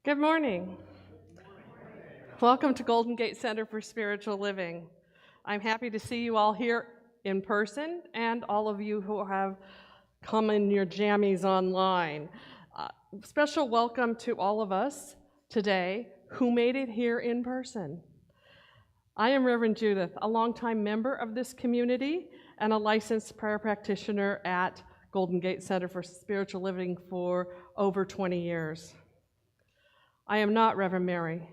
Good morning. Welcome to Golden Gate Center for Spiritual Living. I'm happy to see you all here in person and all of you who have come in your jammies online. Special welcome to all of us today who made it here in person. I am Reverend Judith, a longtime member of this community and a licensed prayer practitioner at Golden Gate Center for Spiritual Living for over 20 years. I am not Reverend Mary.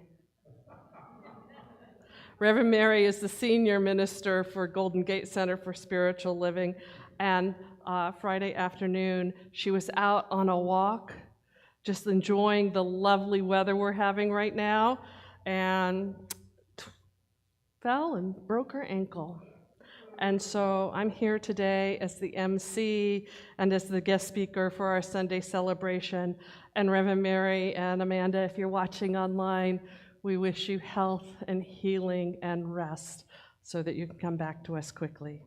Reverend Mary is the senior minister for Golden Gate Center for Spiritual Living, and Friday afternoon she was out on a walk, just enjoying the lovely weather we're having right now, and fell and broke her ankle. And so I'm here today as the MC and as the guest speaker for our Sunday celebration. And Reverend Mary and Amanda, if you're watching online, we wish you health and healing and rest so that you can come back to us quickly.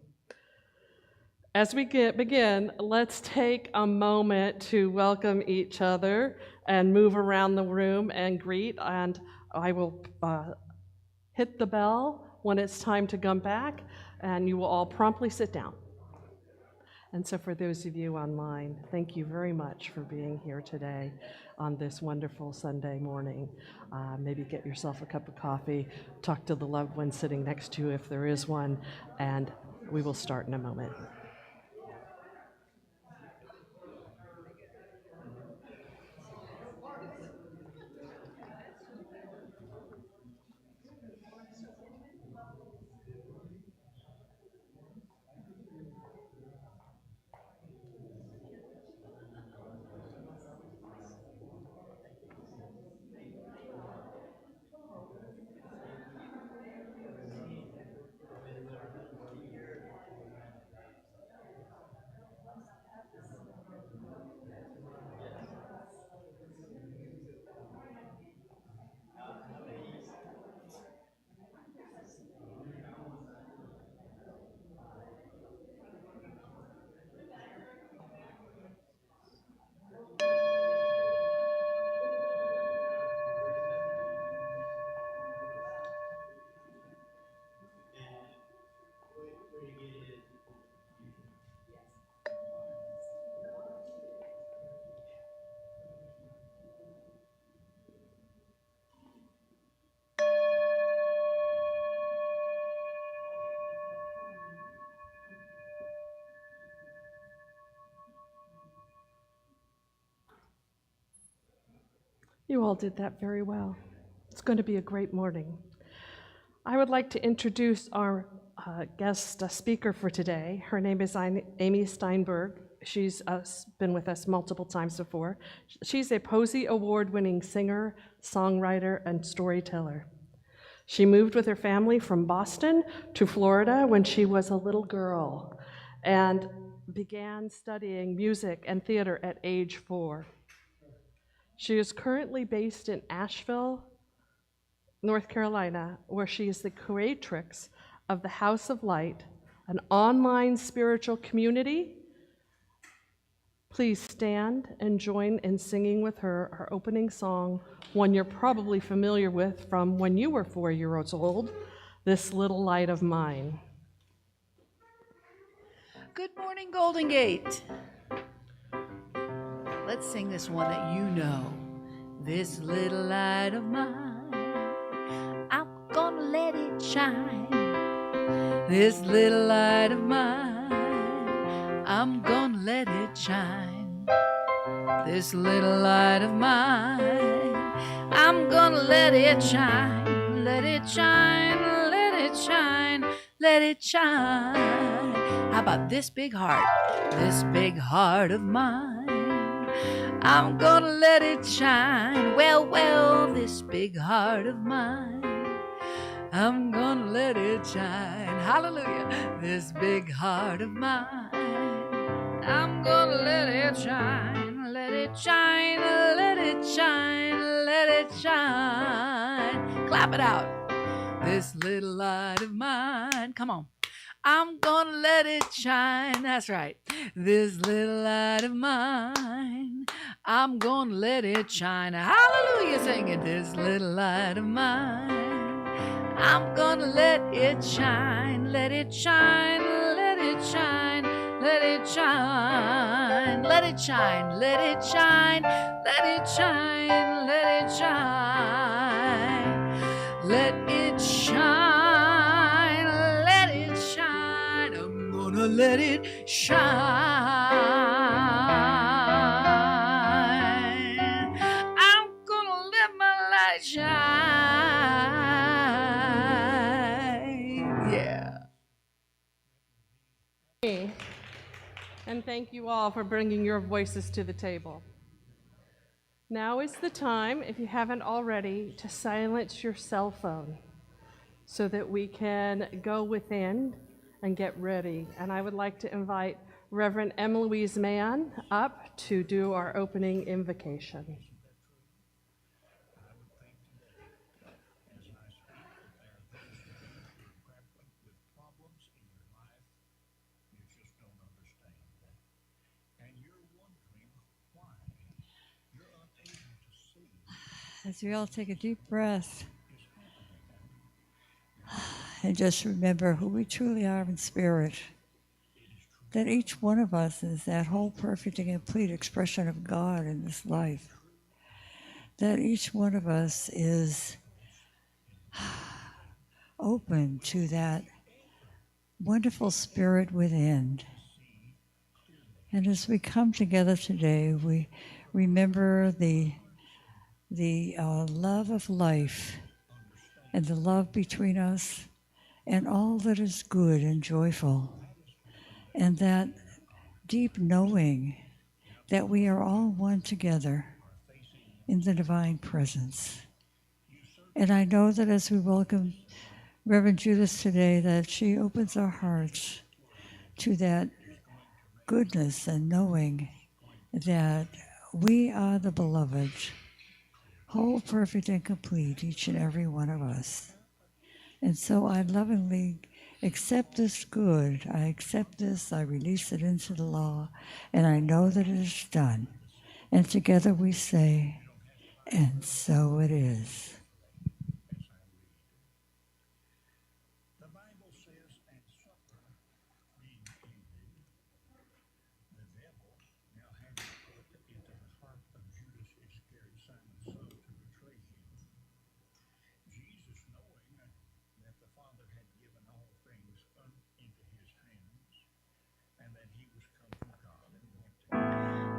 As we begin, let's take a moment to welcome each other and move around the room and greet. And I will hit the bell when it's time to come back, and you will all promptly sit down. And so for those of you online, thank you very much for being here today on this wonderful Sunday morning. Maybe get yourself a cup of coffee, talk to the loved one sitting next to you if there is one, and we will start in a moment. You all did that very well. It's going to be a great morning. I would like to introduce our guest speaker for today. Her name is Amy Steinberg. She's been with us multiple times before. She's a Posey Award-winning singer, songwriter, and storyteller. She moved with her family from Boston to Florida when she was a little girl and began studying music and theater at age 4. She is currently based in Asheville, North Carolina, where she is the creatrix of the House of Light, an online spiritual community. Please stand and join in singing with her opening song, one you're probably familiar with from when you were 4 years old, This Little Light of Mine. Good morning, Golden Gate. Let's sing this one that you know. This little light of mine, I'm gonna let it shine. This little light of mine, I'm gonna let it shine. This little light of mine, I'm gonna let it shine. Let it shine, let it shine, let it shine. How about this big heart? This big heart of mine, I'm gonna let it shine. Well, well, this big heart of mine, I'm gonna let it shine. Hallelujah. This big heart of mine, I'm gonna let it shine. Let it shine, let it shine, let it shine. Clap it out. This little light of mine, come on. I'm gonna let it shine. That's right. This little light of mine, I'm gonna let it shine. Hallelujah, sing it. This little light of mine, I'm gonna let it shine. Let it shine, let it shine, let it shine, let it shine, let it shine, let it shine, let it shine, let it shine, let it shine. I'm gonna let it shine. I'm gonna let my light shine. Yeah. And thank you all for bringing your voices to the table. Now is the time, if you haven't already, to silence your cell phone so that we can go within and get ready. And I would like to invite Reverend M. Louise Mann up to do our opening invocation. As we all take a deep breath and just remember who we truly are in spirit, that each one of us is that whole, perfect, and complete expression of God in this life, that each one of us is open to that wonderful spirit within. And as we come together today, we remember the love of life and the love between us and all that is good and joyful, and that deep knowing that we are all one together in the divine presence. And I know that as we welcome Reverend Judith today, that she opens our hearts to that goodness and knowing that we are the beloved, whole, perfect, and complete, each and every one of us. And so I lovingly accept this good. I accept this. I release it into the law. And I know that it is done. And together we say, and so it is.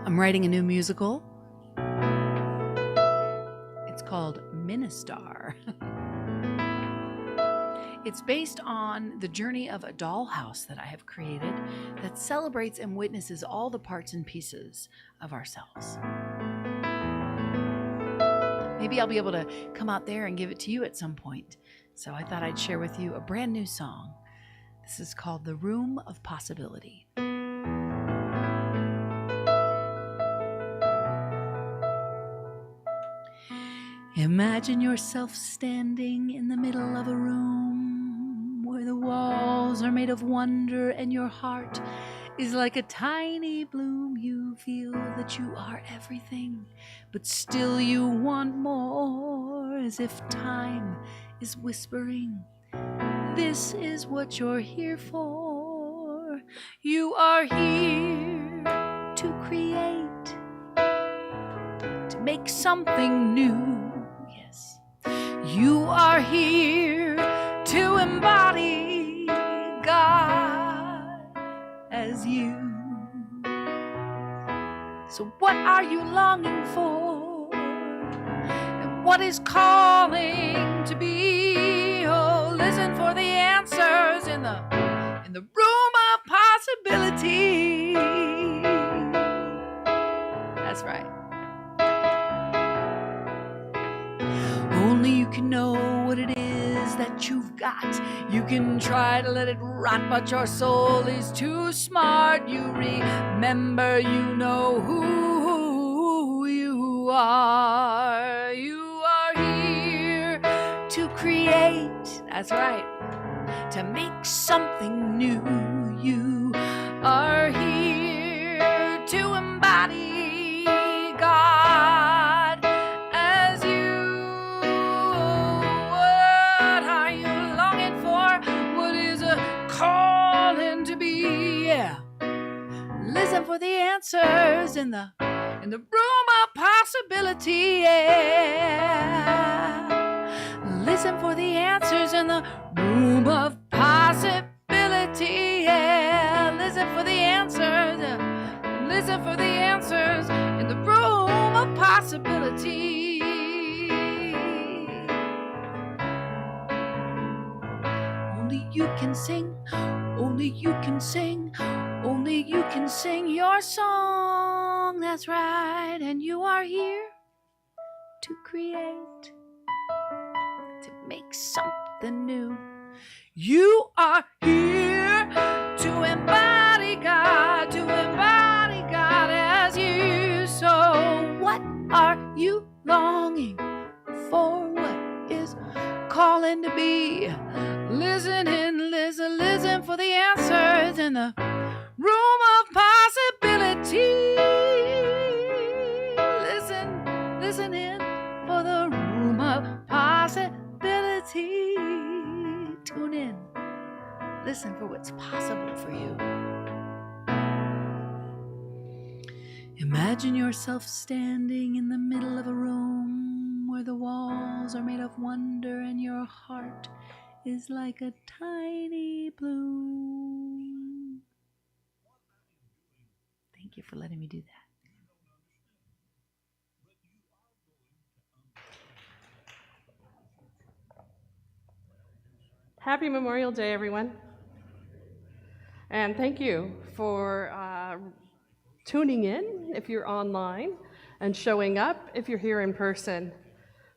I'm writing a new musical. It's called Ministar. It's based on the journey of a dollhouse that I have created that celebrates and witnesses all the parts and pieces of ourselves. Maybe I'll be able to come out there and give it to you at some point. So I thought I'd share with you a brand new song. This is called The Room of Possibility. Imagine yourself standing in the middle of a room where the walls are made of wonder and your heart is like a tiny bloom. You feel that you are everything, but still you want more, as if time is whispering, this is what you're here for. You are here to create, to make something new. You are here to embody God as you. So what are you longing for? And what is calling to be? Oh, listen for the answers in the room of possibility. That's right. Only you can know what it is that you've got. You can try to let it rot, but your soul is too smart. You remember, you know who you are. You are here to create. That's right. to make something new. You are here to embody God as you. What are you longing for? What is a calling to be? Yeah. Listen for the answers in the room of possibility. Yeah. Listen for the answers in the room of possibility. Yeah. Listen for the answers. Listen for the answers in the room of possibility. Only you can sing. Only you can sing. Only you can sing your song. That's right. And you are here to create, to make something new. You are here to embody God as you. So what are you longing for? What is calling to be? Listen in, listen for the answers in the room of possibility. Listen in for the room of possibility. Tune in. Listen for what's possible for you. Imagine yourself standing in the middle of a room where the walls are made of wonder and your heart is like a tiny bloom. Thank you for letting me do that. Happy Memorial Day, everyone. And thank you for tuning in if you're online and showing up if you're here in person.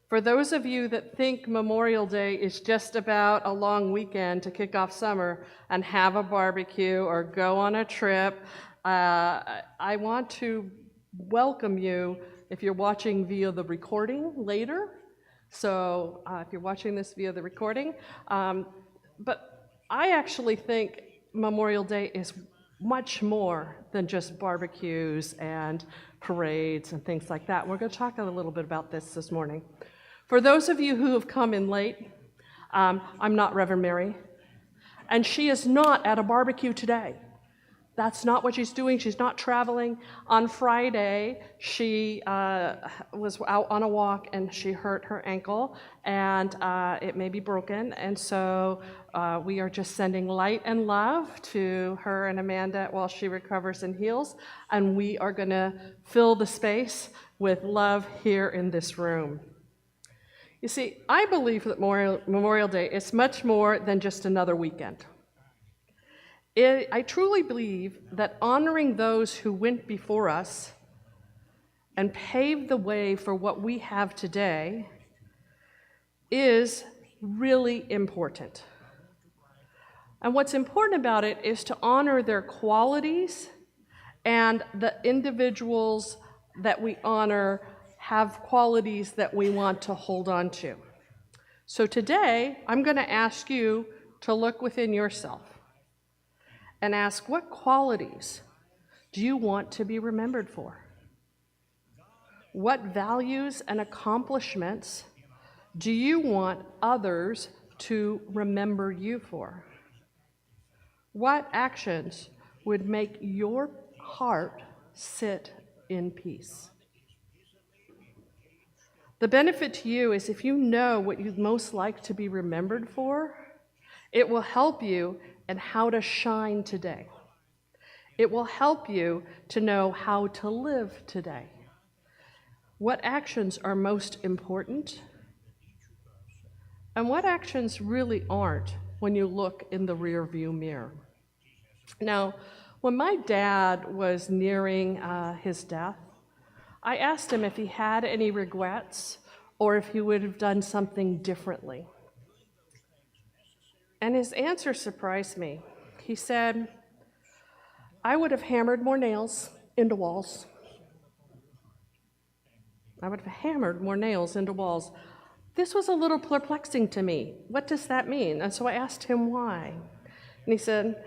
For those of you that think Memorial Day is just about a long weekend to kick off summer and have a barbecue or go on a trip, I want to welcome you if you're watching via the recording later. So if you're watching this via the recording, but I actually think Memorial Day is much more than just barbecues and parades and things like that. We're going to talk a little bit about this morning. For those of you who have come in late, I'm not Reverend Mary, and she is not at a barbecue today. That's not what she's doing. She's not traveling. On Friday, she was out on a walk and she hurt her ankle, and it may be broken. And so we are just sending light and love to her and Amanda while she recovers and heals. And we are going to fill the space with love here in this room. You see, I believe that Memorial Day is much more than just another weekend. I truly believe that honoring those who went before us and paved the way for what we have today is really important. And what's important about it is to honor their qualities, and the individuals that we honor have qualities that we want to hold on to. So today, I'm going to ask you to look within yourself and ask, what qualities do you want to be remembered for? What values and accomplishments do you want others to remember you for? What actions would make your heart sit in peace? The benefit to you is if you know what you'd most like to be remembered for, it will help you in how to shine today. It will help you to know how to live today. What actions are most important, and what actions really aren't when you look in the rearview mirror. Now, when my dad was nearing his death, I asked him if he had any regrets or if he would have done something differently. And his answer surprised me. He said, I would have hammered more nails into walls. I would have hammered more nails into walls. this was a little perplexing to me. What does that mean? And so I asked him why. And he said,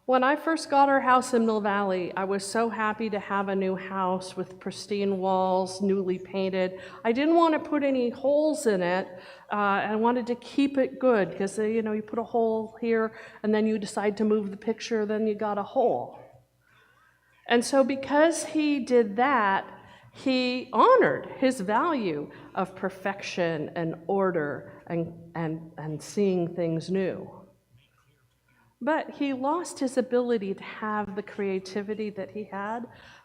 when I first got our house in Mill Valley, I was so happy to have a new house with pristine walls, newly painted. I didn't want to put any holes in it. I wanted to keep it good because, you put a hole here and then you decide to move the picture, then you got a hole. And so because he did that, he honored his value of perfection and order and seeing things new. But he lost his ability to have the creativity that he had,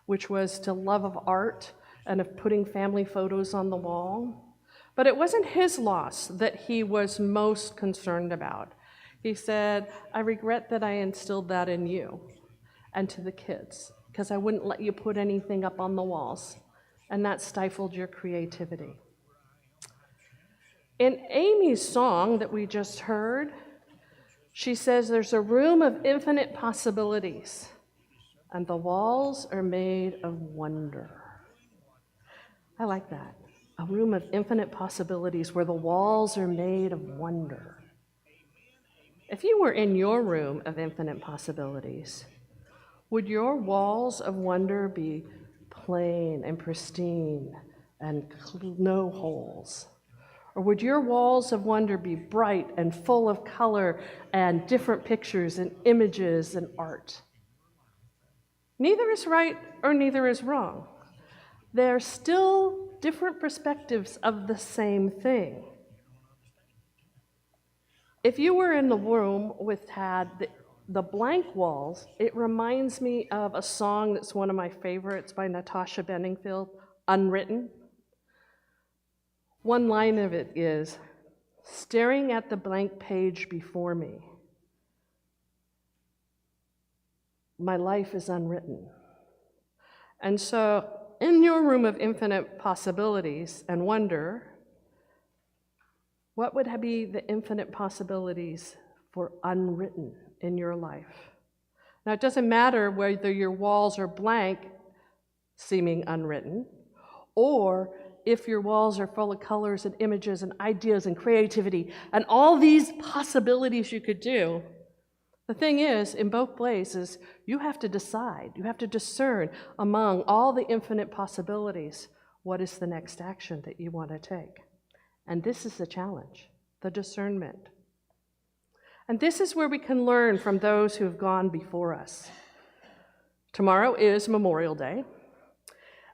which was to love of art and of putting family photos on the wall. But it wasn't his loss that he was most concerned about. He said, I regret that I instilled that in you and to the kids, because I wouldn't let you put anything up on the walls, and that stifled your creativity. In Amy's song that we just heard, she says there's a room of infinite possibilities, and the walls are made of wonder. I like that. A room of infinite possibilities where the walls are made of wonder. If you were in your room of infinite possibilities, would your walls of wonder be plain and pristine and no holes? Or would your walls of wonder be bright and full of color and different pictures and images and art? Neither is right or neither is wrong. They're still different perspectives of the same thing. If you were in the room had the blank walls, it reminds me of a song that's one of my favorites by Natasha Bedingfield, Unwritten. One line of it is, staring at the blank page before me, my life is unwritten. And so, in your room of infinite possibilities and wonder, what would be the infinite possibilities for unwritten in your life? Now, it doesn't matter whether your walls are blank, seeming unwritten, or if your walls are full of colors and images and ideas and creativity and all these possibilities you could do. The thing is, in both places, you have to decide, you have to discern among all the infinite possibilities, what is the next action that you want to take? And this is the challenge, the discernment. And this is where we can learn from those who have gone before us. Tomorrow is Memorial Day,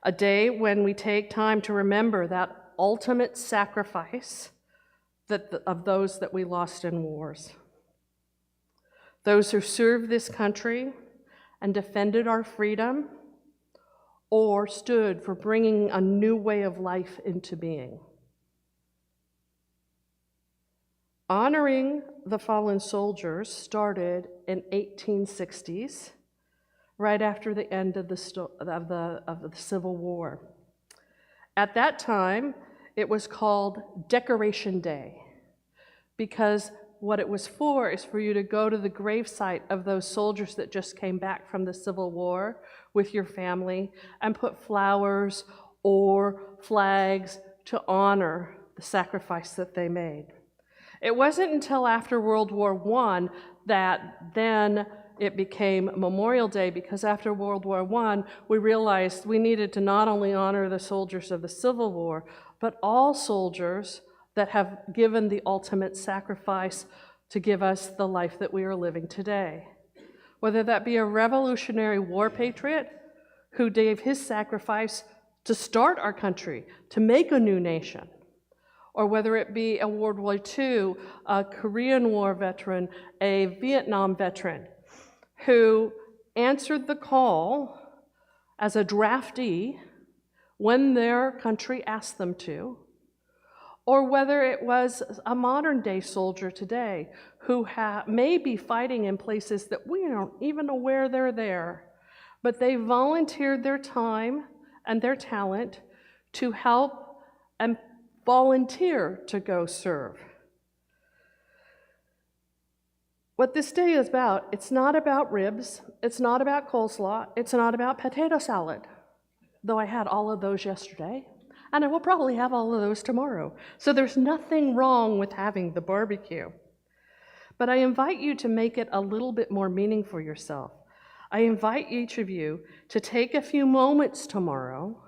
a day when we take time to remember that ultimate sacrifice of those that we lost in wars. Those who served this country and defended our freedom or stood for bringing a new way of life into being. Honoring the fallen soldiers started in 1860s, right after the end of the Civil War. At that time, it was called Decoration Day, because what it was for is for you to go to the gravesite of those soldiers that just came back from the Civil War with your family and put flowers or flags to honor the sacrifice that they made. It wasn't until after World War I that then it became Memorial Day, because after World War I, we realized we needed to not only honor the soldiers of the Civil War, but all soldiers that have given the ultimate sacrifice to give us the life that we are living today. Whether that be a Revolutionary War patriot who gave his sacrifice to start our country, to make a new nation, or whether it be a World War II, a Korean War veteran, a Vietnam veteran, who answered the call as a draftee when their country asked them to, or whether it was a modern-day soldier today who may be fighting in places that we aren't even aware they're there, but they volunteered their time and their talent to help and volunteer to go serve. What this day is about, it's not about ribs, it's not about coleslaw, it's not about potato salad, though I had all of those yesterday. And I will probably have all of those tomorrow. So there's nothing wrong with having the barbecue. But I invite you to make it a little bit more meaningful for yourself. I invite each of you to take a few moments tomorrow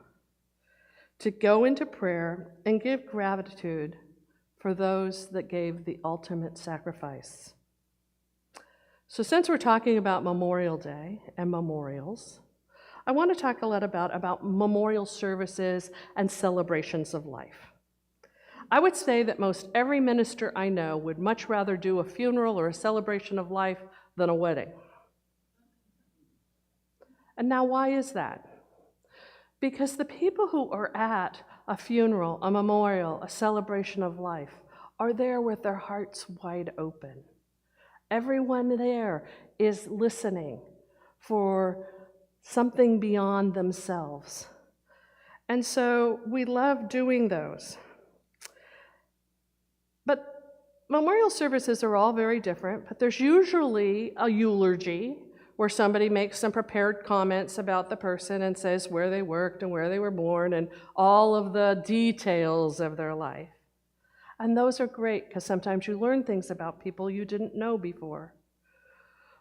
to go into prayer and give gratitude for those that gave the ultimate sacrifice. So since we're talking about Memorial Day and memorials, I want to talk a lot about memorial services and celebrations of life. I would say that most every minister I know would much rather do a funeral or a celebration of life than a wedding. And now why is that? Because the people who are at a funeral, a memorial, a celebration of life are there with their hearts wide open. Everyone there is listening for something beyond themselves. And so we love doing those. But memorial services are all very different, but there's usually a eulogy where somebody makes some prepared comments about the person and says where they worked and where they were born and all of the details of their life. And those are great because sometimes you learn things about people you didn't know before.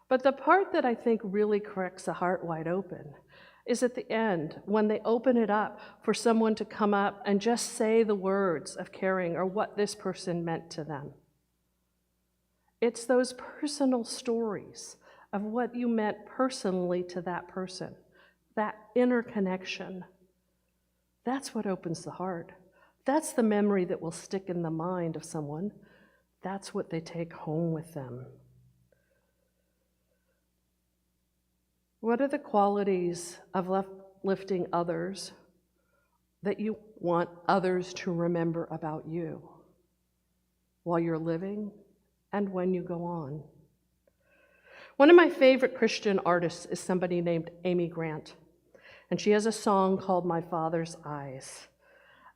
But the part that I think really cracks the heart wide open is at the end, when they open it up for someone to come up and just say the words of caring or what this person meant to them. It's those personal stories of what you meant personally to that person, that inner connection. That's what opens the heart. That's the memory that will stick in the mind of someone. That's what they take home with them. What are the qualities of uplifting others that you want others to remember about you while you're living and when you go on? One of my favorite Christian artists is somebody named Amy Grant, and she has a song called My Father's Eyes,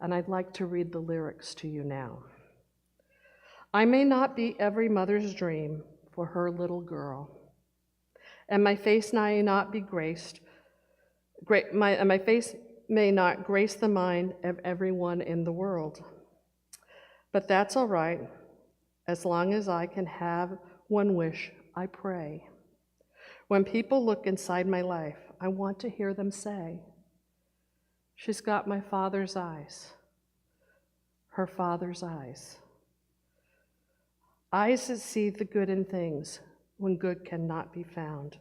and I'd like to read the lyrics to you now. I may not be every mother's dream for her little girl, and my face may not be my face may not grace the mind of everyone in the world. But that's all right, as long as I can have one wish, I pray. When people look inside my life, I want to hear them say, she's got my father's eyes, her father's eyes. Eyes that see the good in things when good cannot be found.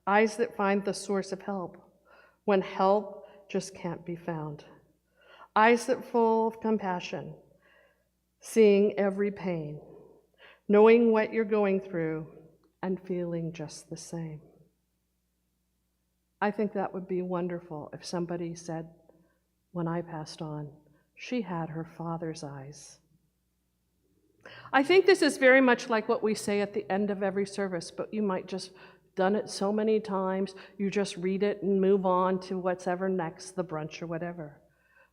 Eyes that find the source of help when help just can't be found. Eyes that full of compassion, seeing every pain, knowing what you're going through and feeling just the same. I think that would be wonderful if somebody said, when I passed on, she had her father's eyes. I think this is very much like what we say at the end of every service, but you might just done it so many times, you just read it and move on to what's ever next, the brunch or whatever.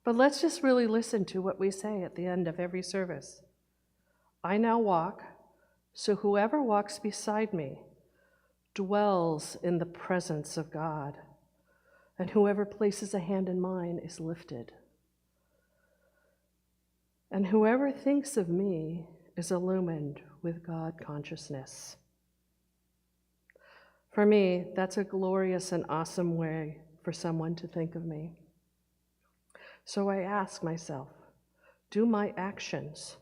But let's just really listen to what we say at the end of every service. I now walk, so whoever walks beside me dwells in the presence of God, and whoever places a hand in mine is lifted. And whoever thinks of me is illumined with God consciousness. For me, that's a glorious and awesome way for someone to think of me. So I ask myself, do my actions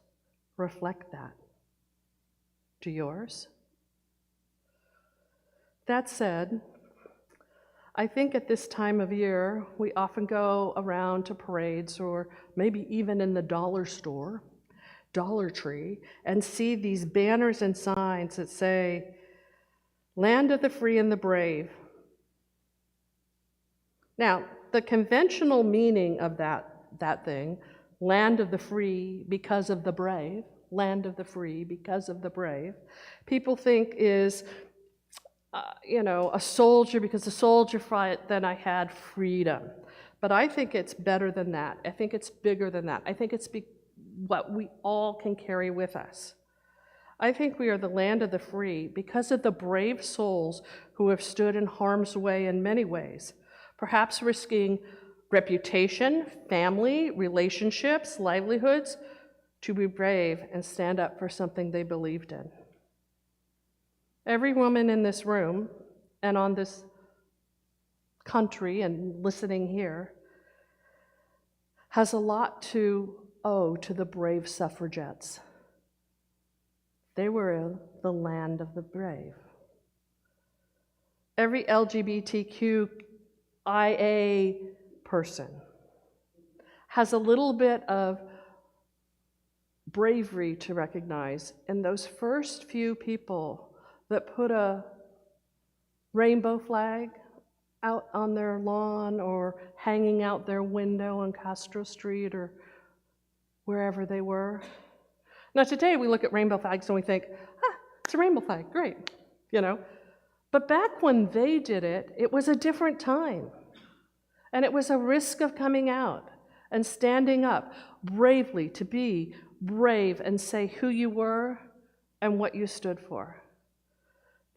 reflect that? Do yours? That said, I think at this time of year, we often go around to parades or maybe even in the dollar store, Dollar Tree, and see these banners and signs that say, Land of the Free and the Brave. Now, the conventional meaning of that thing, Land of the Free because of the brave, Land of the Free because of the brave, people think is, a soldier, because the soldier fought, then I had freedom. But I think it's better than that. I think it's bigger than that. I think it's what we all can carry with us. I think we are the land of the free because of the brave souls who have stood in harm's way in many ways, perhaps risking reputation, family, relationships, livelihoods, to be brave and stand up for something they believed in. Every woman in this room and on this country and listening here has a lot to owe to the brave suffragettes. They were in the land of the brave. Every LGBTQIA person has a little bit of bravery to recognize in those first few people that put a rainbow flag out on their lawn or hanging out their window on Castro Street or wherever they were. Now today we look at rainbow flags and we think, it's a rainbow flag, great, you know. But back when they did it, it was a different time. And it was a risk of coming out and standing up bravely to be brave and say who you were and what you stood for.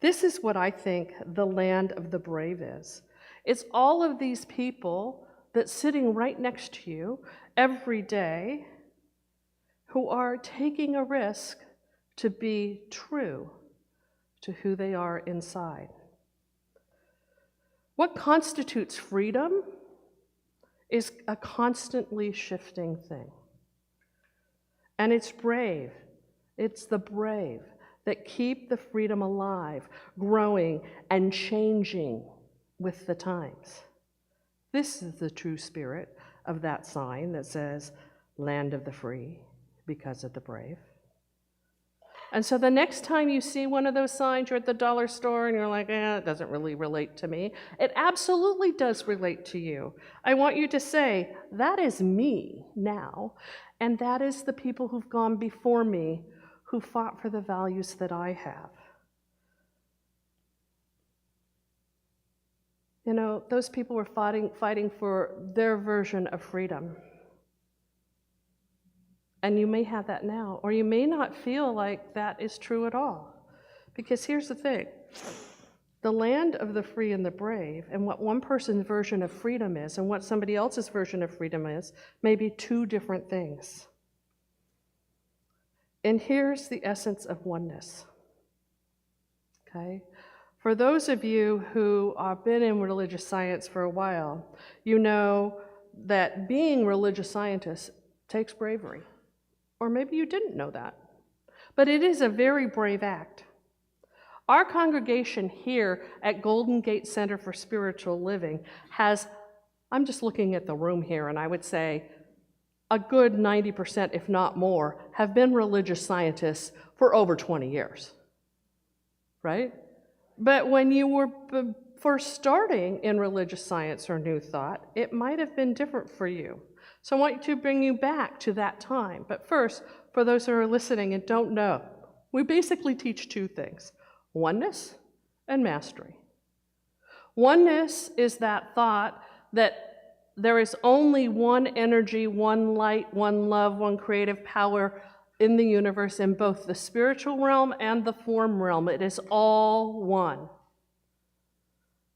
This is what I think the land of the brave is. It's all of these people that's sitting right next to you every day who are taking a risk to be true to who they are inside. What constitutes freedom is a constantly shifting thing. And it's brave. It's the brave that keep the freedom alive, growing and changing with the times. This is the true spirit of that sign that says, land of the free, because of the brave. And so the next time you see one of those signs, you're at the dollar store and you're like, it doesn't really relate to me. It absolutely does relate to you. I want you to say, that is me now, and that is the people who've gone before me who fought for the values that I have. You know, those people were fighting for their version of freedom. And you may have that now, or you may not feel like that is true at all. Because here's the thing. The land of the free and the brave, and what one person's version of freedom is, and what somebody else's version of freedom is, may be two different things. And here's the essence of oneness. Okay? For those of you who have been in religious science for a while, you know that being religious scientists takes bravery. Or maybe you didn't know that. But it is a very brave act. Our congregation here at Golden Gate Center for Spiritual Living has, I'm just looking at the room here, and I would say a good 90%, if not more, have been religious scientists for over 20 years, right? But when you were first starting in religious science or New Thought, it might have been different for you. So I want to bring you back to that time. But first, for those who are listening and don't know, we basically teach two things: oneness and mastery. Oneness is that thought that there is only one energy, one light, one love, one creative power in the universe, in both the spiritual realm and the form realm. It is all one.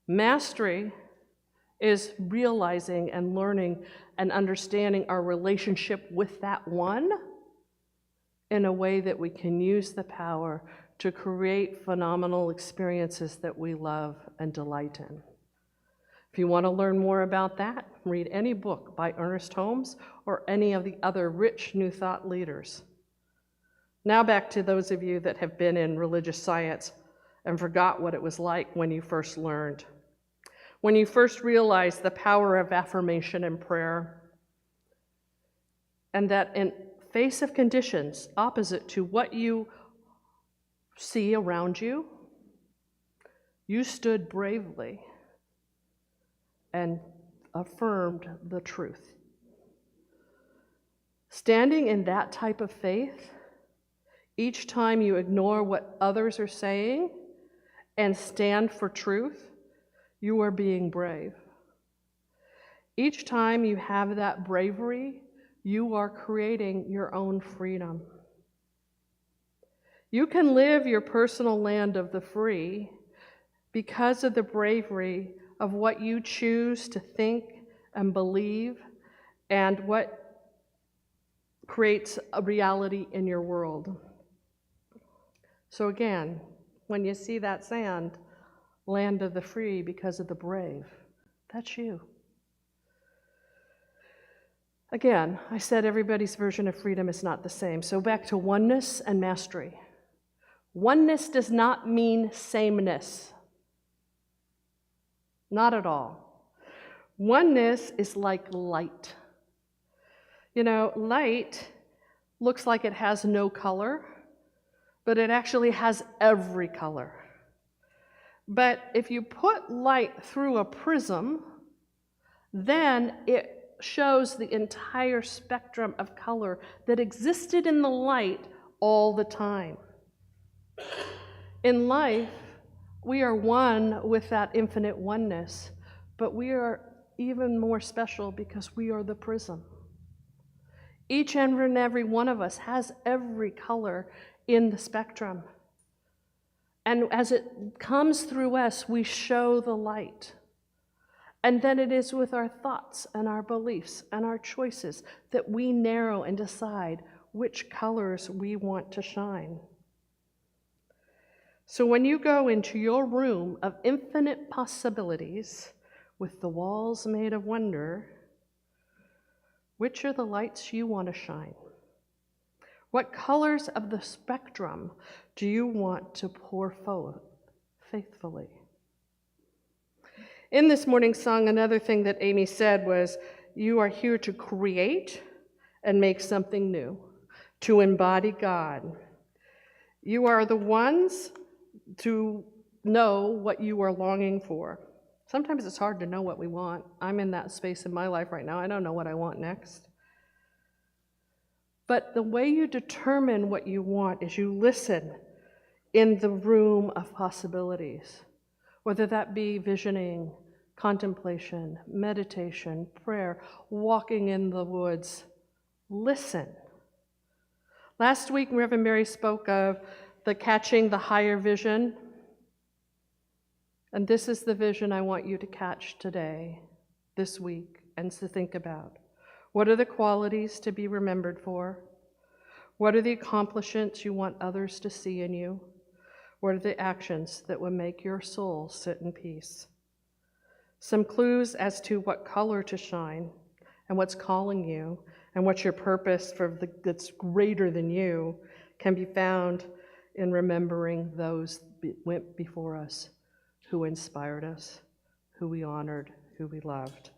Mastery is realizing and learning and understanding our relationship with that one in a way that we can use the power to create phenomenal experiences that we love and delight in. If you want to learn more about that, read any book by Ernest Holmes or any of the other rich New Thought leaders. Now back to those of you that have been in religious science and forgot what it was like when you first learned. When you first realized the power of affirmation and prayer, and that in face of conditions opposite to what you see around you, you stood bravely and affirmed the truth. Standing in that type of faith, each time you ignore what others are saying and stand for truth, you are being brave. Each time you have that bravery, you are creating your own freedom. You can live your personal land of the free because of the bravery of what you choose to think and believe, and what creates a reality in your world. So again, when you see that sand, land of the free because of the brave, that's you. Again, I said everybody's version of freedom is not the same. So back to oneness and mastery. Oneness does not mean sameness. Not at all. Oneness is like light. You know, light looks like it has no color, but it actually has every color. But if you put light through a prism, then it shows the entire spectrum of color that existed in the light all the time. In life, we are one with that infinite oneness, but we are even more special because we are the prism. Each and every one of us has every color in the spectrum. And as it comes through us, we show the light. And then it is with our thoughts and our beliefs and our choices that we narrow and decide which colors we want to shine. So when you go into your room of infinite possibilities with the walls made of wonder, which are the lights you want to shine? What colors of the spectrum do you want to pour forth faithfully? In this morning's song, another thing that Amy said was, you are here to create and make something new, to embody God. You are the ones to know what you are longing for. Sometimes it's hard to know what we want. I'm in that space in my life right now. I don't know what I want next. But the way you determine what you want is you listen in the room of possibilities, whether that be visioning, contemplation, meditation, prayer, walking in the woods. Listen. Last week, Reverend Mary spoke of the catching the higher vision. And this is the vision I want you to catch today, this week, and to think about. What are the qualities to be remembered for? What are the accomplishments you want others to see in you? What are the actions that will make your soul sit in peace? Some clues as to what color to shine and what's calling you and what's your purpose that's greater than you can be found in remembering those went before us, who inspired us, who we honored, who we loved.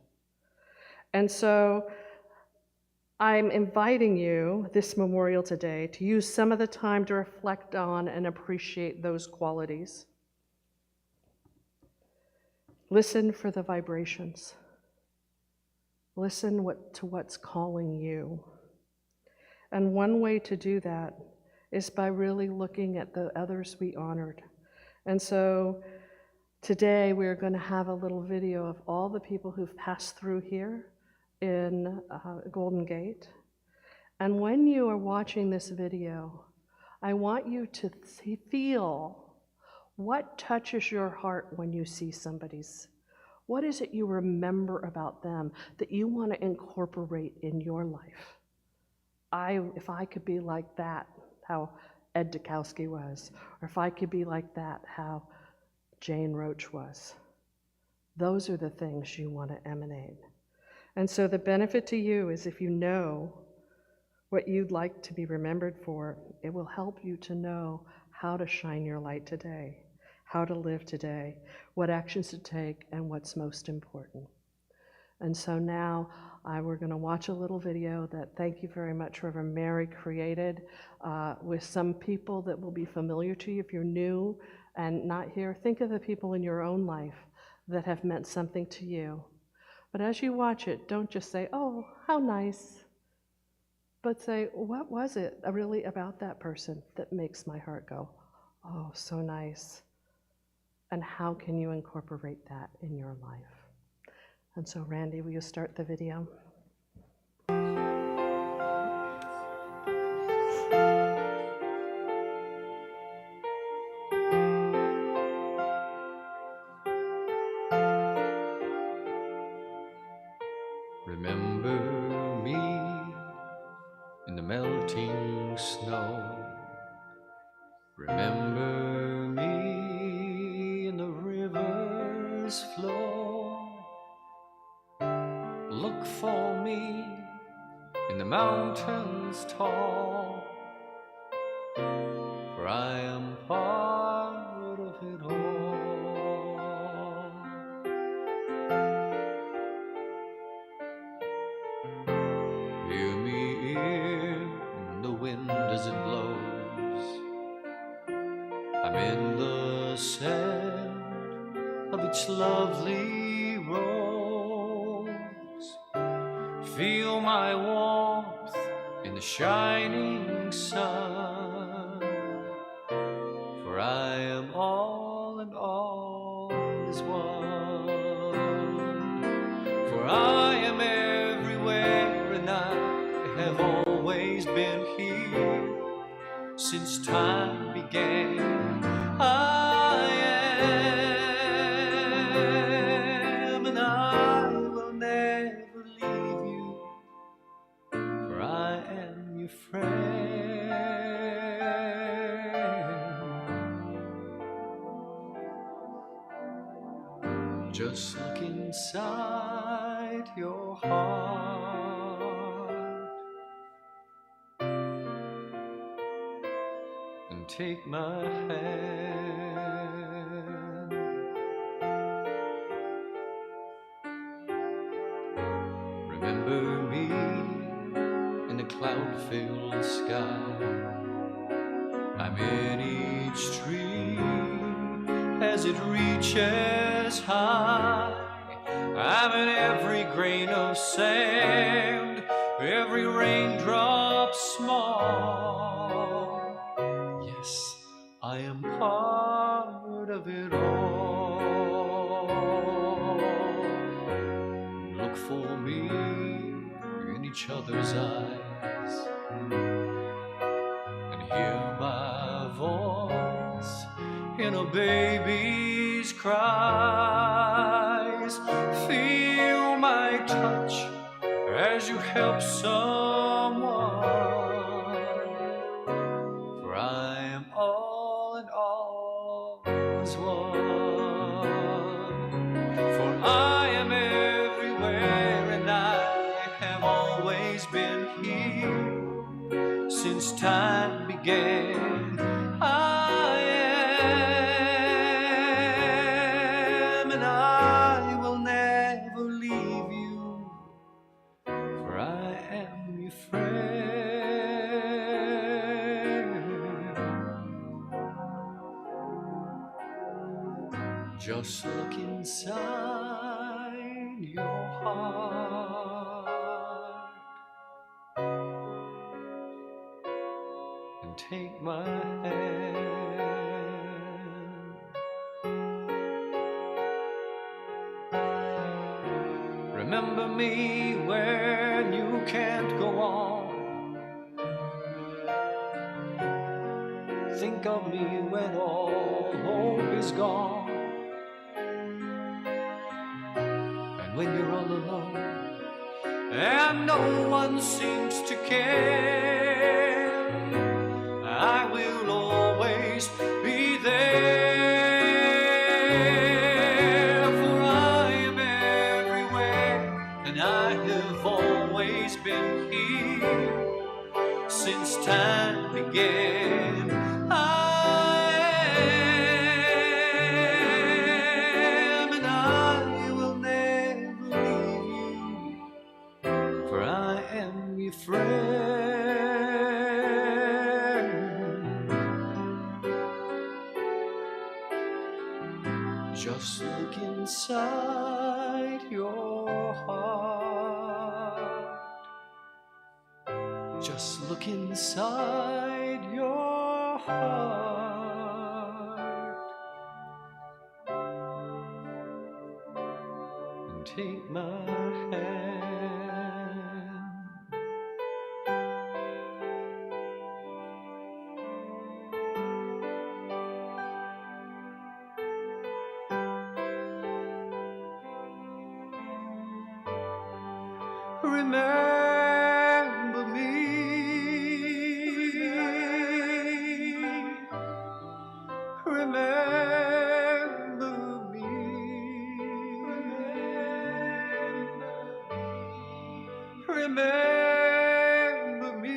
And so I'm inviting you this memorial today to use some of the time to reflect on and appreciate those qualities. Listen for the vibrations. Listen to what's calling you. And one way to do that is by really looking at the others we honored. And so today we're going to have a little video of all the people who've passed through here in Golden Gate. And when you are watching this video, I want you to feel what touches your heart when you see what is it you remember about them that you want to incorporate in your life? If I could be like that, how Ed Dukowski was, or if I could be like that, how Jane Roach was. Those are the things you want to emanate. And so the benefit to you is if you know what you'd like to be remembered for, it will help you to know how to shine your light today, how to live today, what actions to take, and what's most important. And so now we're going to watch a little video that, thank you very much, Reverend Mary created with some people that will be familiar to you. If you're new and not here, think of the people in your own life that have meant something to you. But as you watch it, don't just say, oh, how nice, but say, what was it really about that person that makes my heart go, oh, so nice? And how can you incorporate that in your life? And so, Randy, will you start the video? Remember me in the melting snow. Remember me in the river's flow. Look for me in the mountains tall, for I am part of it all. Hear me in the wind as it blows. I'm in the scent of its lovely rose. Feel my warmth in the shining sun, for I am all and all is one. For I am everywhere and I have always been here since time began. I am, and I will never leave you, for I am your friend. Just look inside your heart and take my hand. Remember me in the cloud-filled sky. I'm in each tree as it reaches high. I'm in every grain of sand, every raindrop small. Yes, I am part of it all. Look for me in each other's eyes and hear my voice in a baby's cries. Feel my touch as you help someone, for I am all and all is one. For I am everywhere and I have always been here since time began. I am, and I will never leave you, for I am your friend. Just look inside your heart and take my hand. Remember me when you can't go on. Think of me when all hope is gone, and when you're all alone and no one seems to care. I will always be there, for I am everywhere and I have always been here since time began. I am, and I will never leave you, for I am your friend. Just look inside your heart. Just look inside your heart and take my hand. remember me. Remember me. Remember me.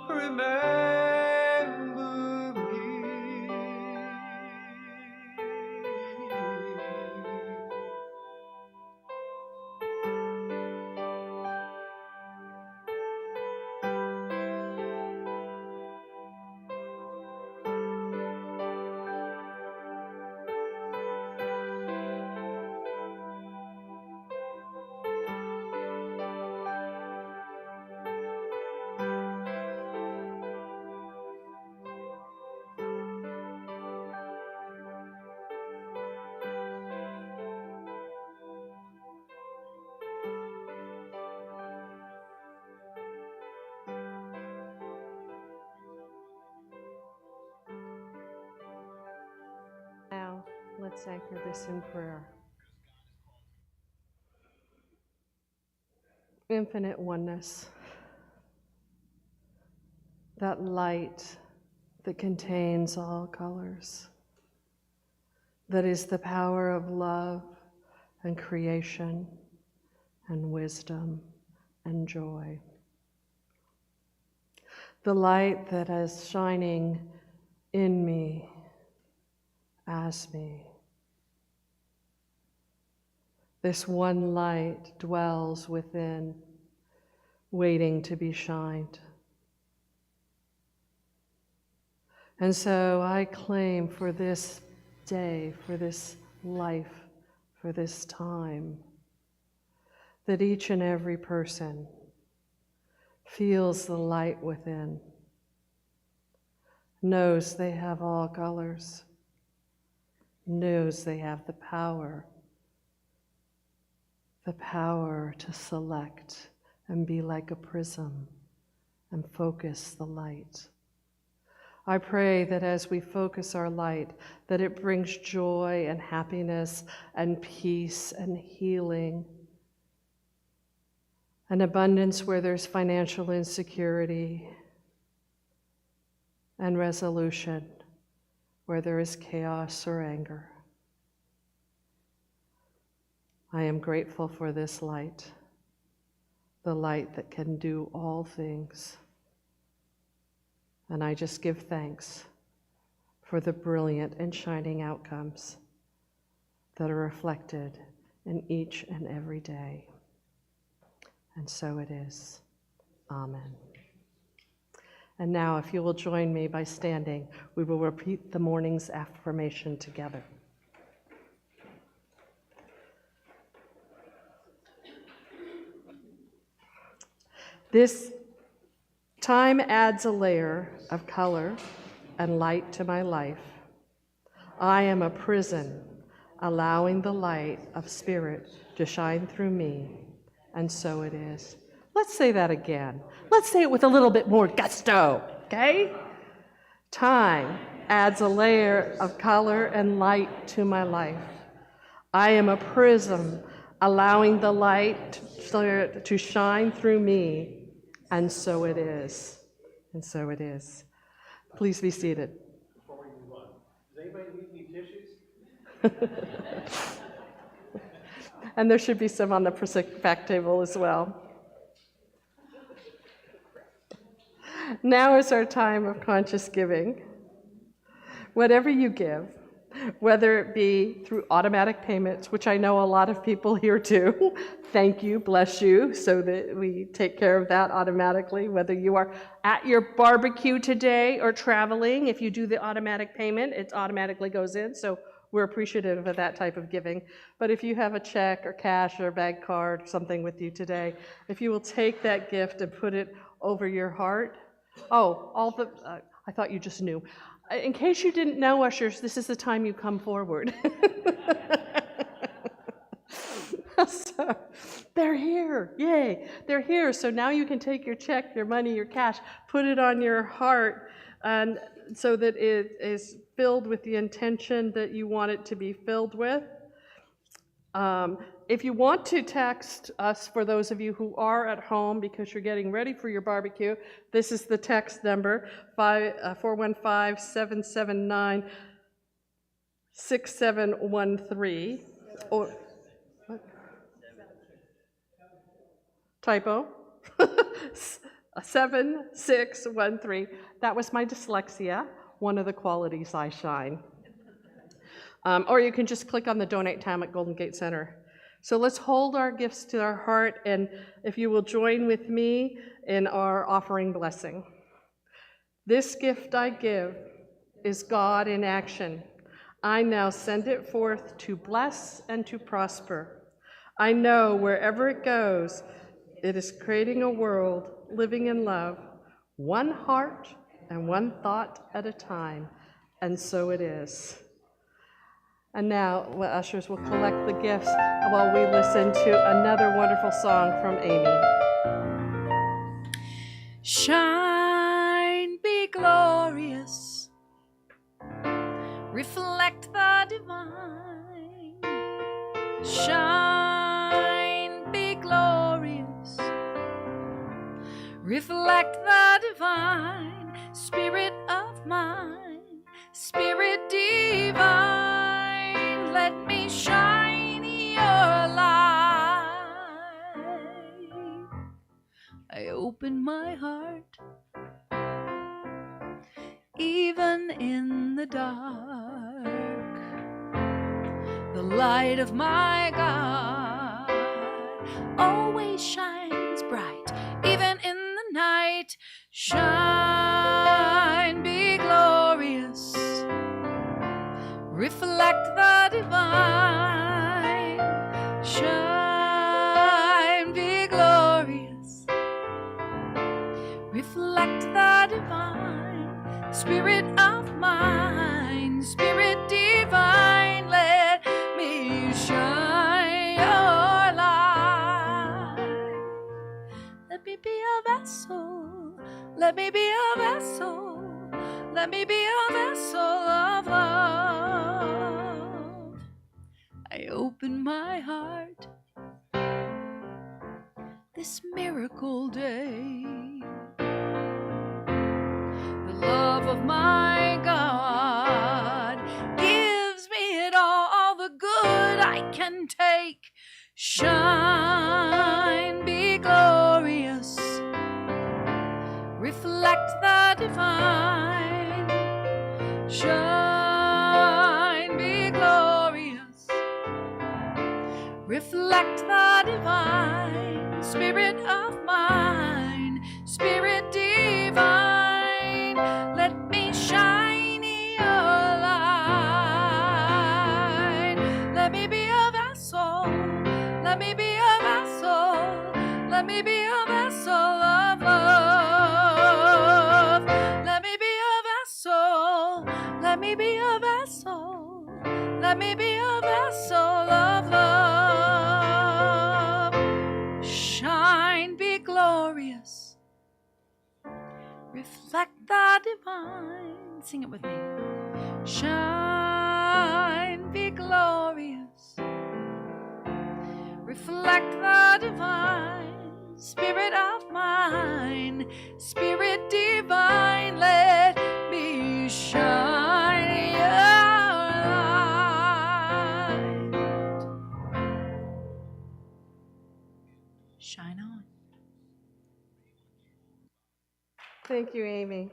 Remember me. Now, let's anchor this in prayer. Infinite oneness, that light that contains all colors, that is the power of love and creation and wisdom and joy. The light that is shining in me, as me. This one light dwells within, waiting to be shined. And so I claim for this day, for this life, for this time, that each and every person feels the light within, knows they have all colors, knows they have the power to select and be like a prism and focus the light. I pray that as we focus our light, that it brings joy and happiness and peace and healing, an abundance where there's financial insecurity, and resolution where there is chaos or anger. I am grateful for this light, the light that can do all things. And I just give thanks for the brilliant and shining outcomes that are reflected in each and every day. And so it is. Amen. And now, if you will join me by standing, we will repeat the morning's affirmation together. This time adds a layer of color and light to my life. I am a prison, allowing the light of spirit to shine through me, and so it is. Let's say that again. Let's say it with a little bit more gusto, okay? Time adds a layer of color and light to my life. I am a prism, allowing the light to shine through me, and so it is. And so it is. Please be seated. Before we move on, does anybody need any tissues? And there should be some on the back table as well. Now is our time of conscious giving. Whatever you give, whether it be through automatic payments, which I know a lot of people here do, thank you, bless you, so that we take care of that automatically, whether you are at your barbecue today or traveling, if you do the automatic payment, it automatically goes in, so we're appreciative of that type of giving. But if you have a check or cash or a bank card or something with you today, if you will take that gift and put it over your heart. I thought you just knew. In case you didn't know, ushers, this is the time you come forward. So, they're here, yay, they're here. So now you can take your check, your money, your cash, put it on your heart, and so that it is filled with the intention that you want it to be filled with. If you want to text us, for those of you who are at home because you're getting ready for your barbecue, this is the text number, 415-779-6713. Or, what? Typo. 7613. That was my dyslexia, one of the qualities I shine. Or you can just click on the donate tab at Golden Gate Center. So let's hold our gifts to our heart, and if you will join with me in our offering blessing. This gift I give is God in action. I now send it forth to bless and to prosper. I know wherever it goes, it is creating a world living in love, one heart and one thought at a time, and so it is. And now, ushers will collect the gifts while we listen to another wonderful song from Amy. Shine, be glorious, reflect the divine. Shine, be glorious, reflect the divine. Spirit of mine, Spirit divine, let me shine your light. I open my heart, even in the dark. The light of my God always shines bright, even in the night. Shine, be glorious, reflect the divine. Shine, be glorious, reflect the divine. Spirit of mine, Spirit divine, let me shine your light. Let me be a vessel, let me be a vessel, let me be a vessel of love. I open my heart this miracle day. The love of my God gives me it all the good I can take. Shine, be glorious, reflect the divine. Shine, be glorious, reflect the divine. Spirit of mine, Spirit divine, let me shine your light. Let me be a vessel, let me be a vessel, let me be a vessel of love. Let me be a vessel, let me be a vessel, let me be a vessel of love. Shine, be glorious, reflect the divine. Sing it with me. Shine, be glorious, reflect the divine. Spirit of mine, Spirit divine, let me shine your light. Shine on. Thank you, Amy.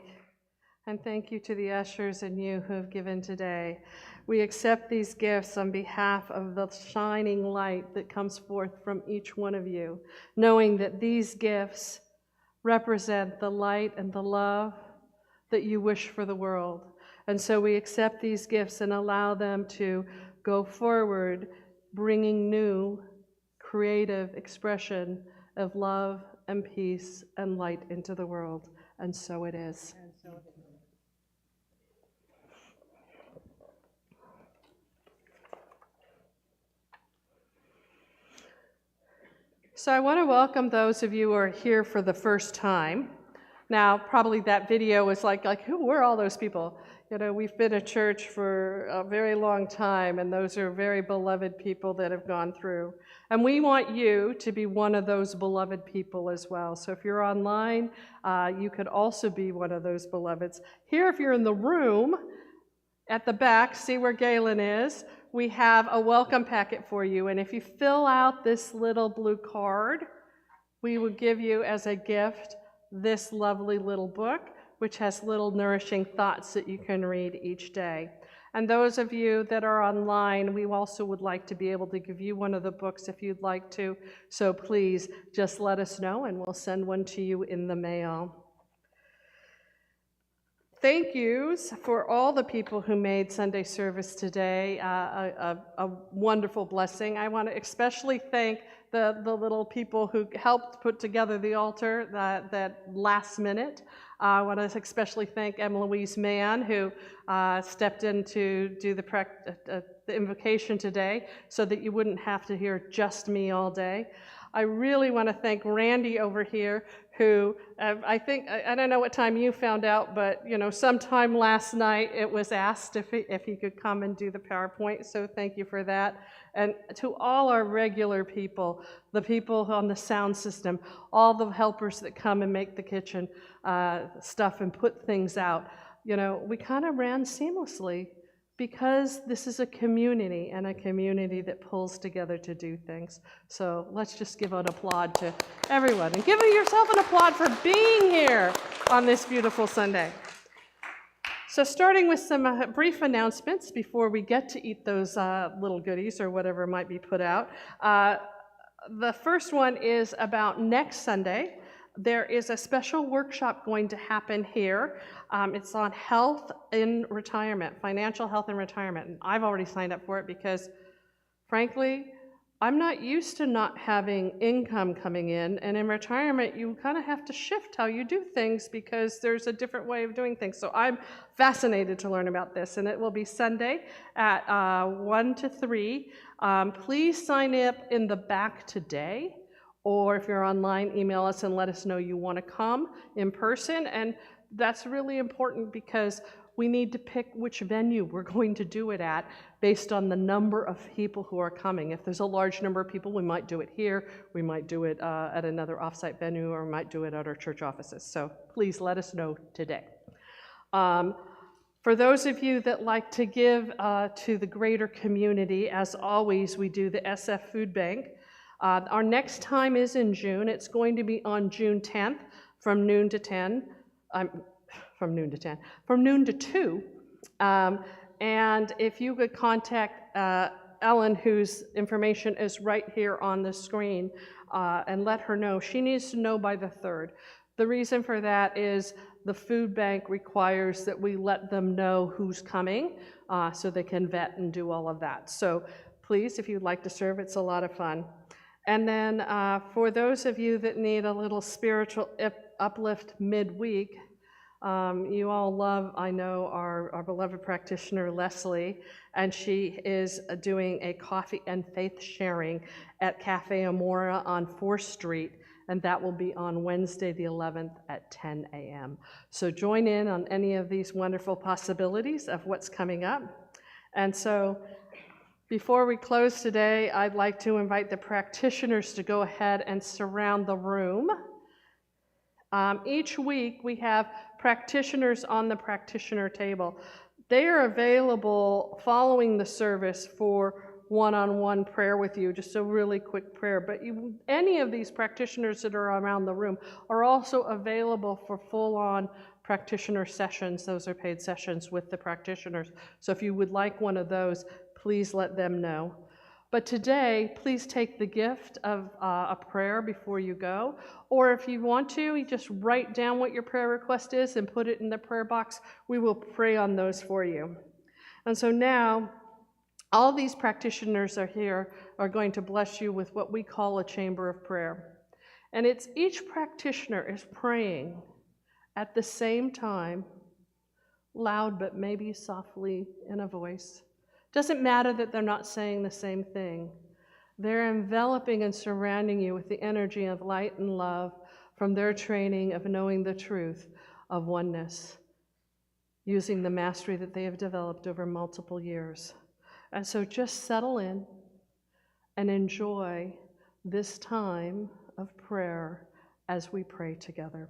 And thank you to the ushers and you who have given today. We accept these gifts on behalf of the shining light that comes forth from each one of you, knowing that these gifts represent the light and the love that you wish for the world. And so we accept these gifts and allow them to go forward, bringing new, creative expression of love and peace and light into the world. And so it is. So I want to welcome those of you who are here for the first time. Now, probably that video was like who were all those people? You know, we've been a church for a very long time, and those are very beloved people that have gone through. And we want you to be one of those beloved people as well. So if you're online, you could also be one of those beloveds. Here, if you're in the room, at the back, see where Galen is, we have a welcome packet for you. And if you fill out this little blue card, we will give you as a gift this lovely little book, which has little nourishing thoughts that you can read each day. And those of you that are online, we also would like to be able to give you one of the books if you'd like to. So please just let us know and we'll send one to you in the mail. Thank yous for all the people who made Sunday service today a wonderful blessing. I want to especially thank the little people who helped put together the altar that last minute. I want to especially thank Emma Louise Mann, who stepped in to do the invocation today so that you wouldn't have to hear just me all day. I really want to thank Randy over here, who I don't know what time you found out, but you know, sometime last night it was asked if he could come and do the PowerPoint, so thank you for that. And to all our regular people, the people on the sound system, all the helpers that come and make the kitchen stuff and put things out, you know, we kind of ran seamlessly because this is a community and a community that pulls together to do things. So let's just give an applaud to everyone and give yourself an applaud for being here on this beautiful Sunday. So starting with some brief announcements before we get to eat those little goodies or whatever might be put out. The first one is about next Sunday. There is a special workshop going to happen here. It's on health in retirement, financial health in retirement. And I've already signed up for it because, frankly, I'm not used to not having income coming in. And in retirement, you kind of have to shift how you do things because there's a different way of doing things. So I'm fascinated to learn about this. And it will be Sunday at 1 to 3. Please sign up in the back today. Or if you're online, email us and let us know you want to come in person. And that's really important because we need to pick which venue we're going to do it at based on the number of people who are coming. If there's a large number of people, we might do it here, we might do it at another offsite venue, or we might do it at our church offices. So please let us know today. For those of you that like to give to the greater community, as always, we do the SF Food Bank. Our next time is in June. It's going to be on June 10th from noon to 2. And if you could contact Ellen, whose information is right here on the screen, and let her know. She needs to know by the 3rd. The reason for that is the food bank requires that we let them know who's coming so they can vet and do all of that. So please, if you'd like to serve, it's a lot of fun. And then for those of you that need a little spiritual uplift midweek, you all love, I know, our beloved practitioner, Leslie, and she is doing a coffee and faith sharing at Cafe Amora on 4th Street, and that will be on Wednesday the 11th at 10 a.m. So join in on any of these wonderful possibilities of what's coming up. And so before we close today, I'd like to invite the practitioners to go ahead and surround the room. Each week we have practitioners on the practitioner table. They are available following the service for one-on-one prayer with you, just a really quick prayer. But any of these practitioners that are around the room are also available for full-on practitioner sessions. Those are paid sessions with the practitioners. So if you would like one of those, please let them know. But today, please take the gift of a prayer before you go. Or if you want to, you just write down what your prayer request is and put it in the prayer box. We will pray on those for you. And so now, all these practitioners are going to bless you with what we call a chamber of prayer. And it's each practitioner is praying at the same time, loud but maybe softly in a voice. Doesn't matter that they're not saying the same thing. They're enveloping and surrounding you with the energy of light and love from their training of knowing the truth of oneness. using the mastery that they have developed over multiple years. And so just settle in and enjoy this time of prayer as we pray together.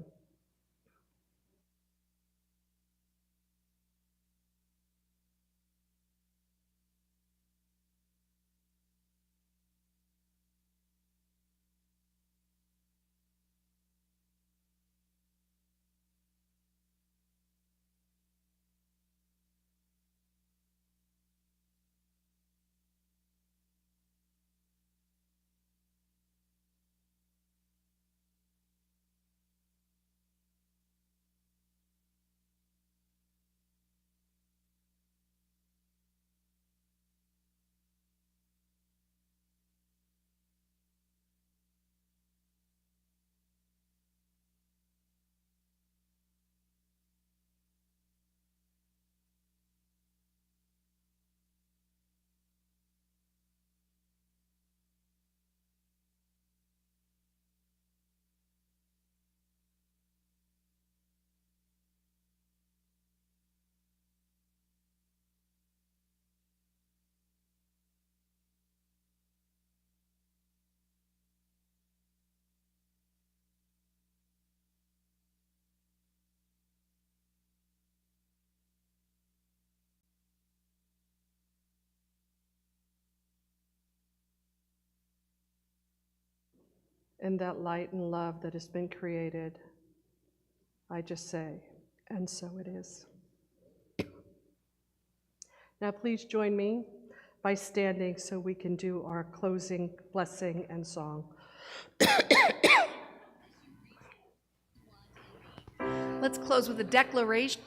In that light and love that has been created, I just say, and so it is. Now please join me by standing so we can do our closing blessing and song. Let's close with a declaration.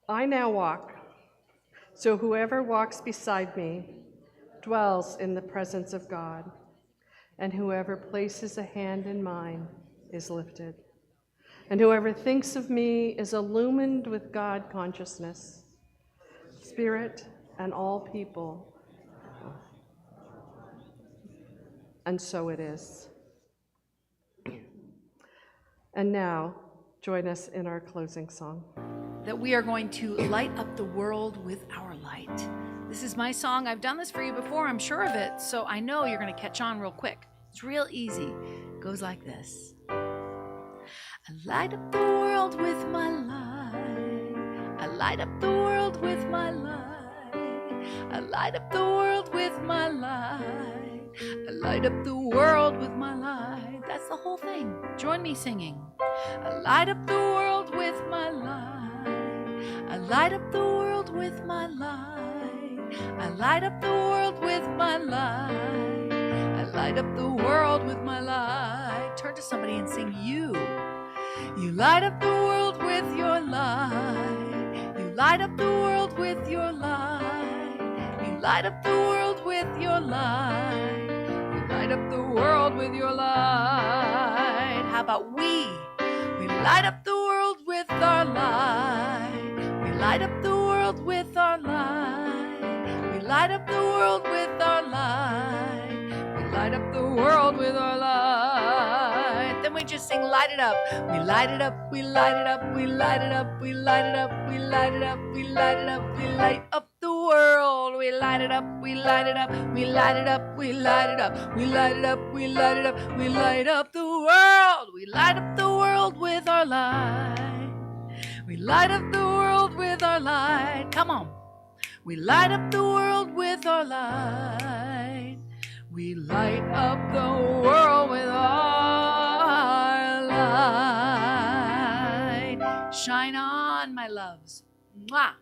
I now walk, so whoever walks beside me dwells in the presence of God, and whoever places a hand in mine is lifted. And whoever thinks of me is illumined with God consciousness, spirit, and all people. And so it is. And now, join us in our closing song. That we are going to light up the world with our light. This is my song. I've done this for you before, I'm sure of it, so I know you're going to catch on real quick. It's real easy. It goes like this. I light up the world with my light. I light up the world with my light. I light up the world with my light. I light up the world with my light. That's the whole thing. Join me singing. I light up the world with my light. I light up the world with my light. I light up the world with my light. I light up the world with my light. Turn to somebody and sing, you. You light up the world with your light. You light up the world with your light. You light up the world with your light. You light up the world with your light. How about we? We light up the world with our light. We light up the world with our light. We light up the world with our light. We light up the world with our light. Then we just sing, light it up. We light it up, we light it up, we light it up, we light it up, we light it up, we light it up, we light up the world. We light it up, we light it up, we light it up, we light it up, we light it up, we light it up, we light up the world. We light up the world with our light. We light up the world with our light. Come on. We light up the world with our light. We light up the world with our light. Shine on, my loves. Mwah.